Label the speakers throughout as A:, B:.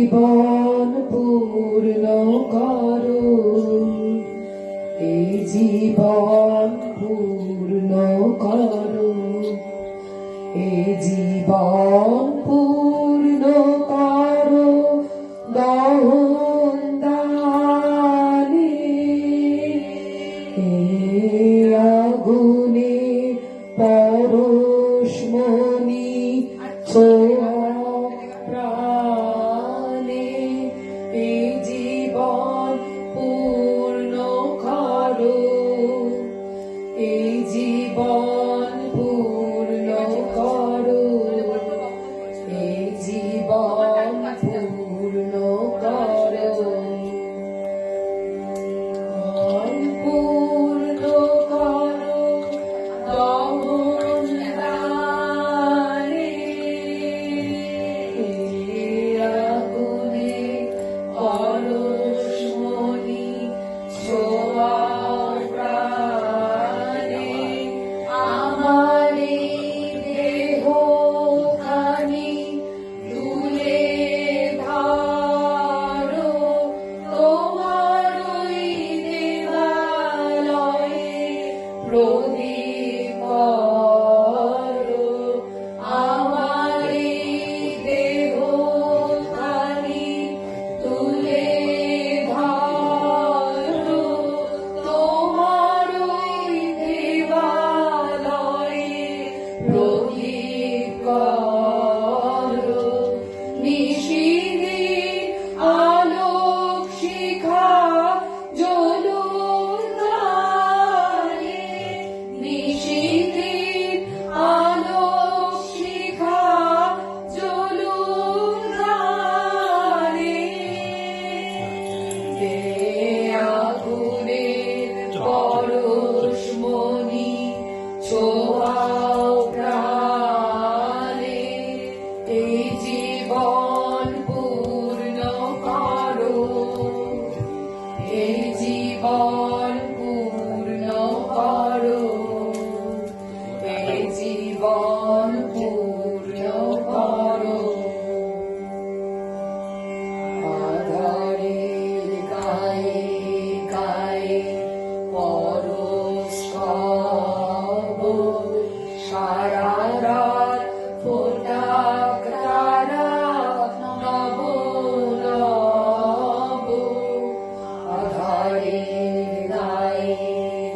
A: জীবন পূর্ণ করো, এই জীবন পূর্ণ করো, এই জীবন পূর্ণ করো দহন দানে, এই আগুনে পরশমণি ছোঁয়া প্রাণে, এই জীবন পূর্ণ করো, এই জীবন পূর্ণ করো, এই জীবন পূর্ণ করো, পূর্ণ করো দহন দানে, আগুনে পরশমণি ছোঁয়া প্রাণে, আমার এই দেহখানি তুলে ধরো, তোমার ওই দেবালয়ে প্রদীপ করো, আমার এই দেহখানি তুলে ধরো, তোমার ওই দেবালয়ে প্রদীপ করো, নিশিদিন আলোক শিখা জ্বলুক দ্বারে, নিশিদিন আলোক শিখা জ্বলুক দ্বারে, যে আগুনের পরশমণি ছোঁয়াও প্রাণে, এই জীবন পূর্ণ করো, এই জীবন পূর্ণ করো, এই জীবন পূর্ণ করো, আধারের গায়ে গায়ে পরশ কব, সারা রাত ফোটাক তারা নব নব, আধারের গায়ে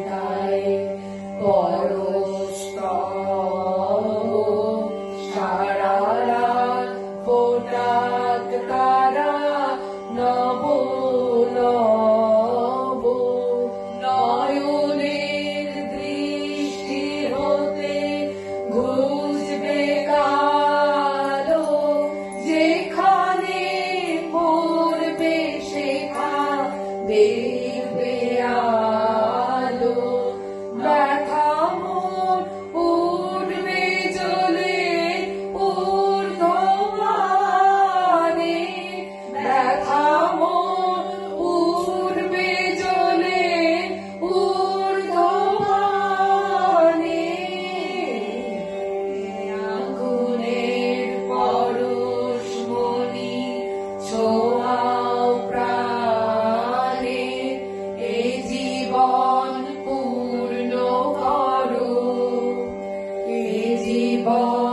A: গায়ে পরশ কব, সারা রাত ফোটাক তারা নব নব, নয়নের দৃষ্টি হতে ঘুচবে কালো, যেখানে পড়বে সেখান দেখবে আলো, ব্যথা মন উঠবে জ্বলে ঊর্ধ্বমানে, ব্যথা মন উঠবে জ্বলে ঊর্ধ্বমানে, আগুনের পরশমণি ছোঁয়াও প্রাণে, এই জীবন পূর্ণ করো, এই জীবন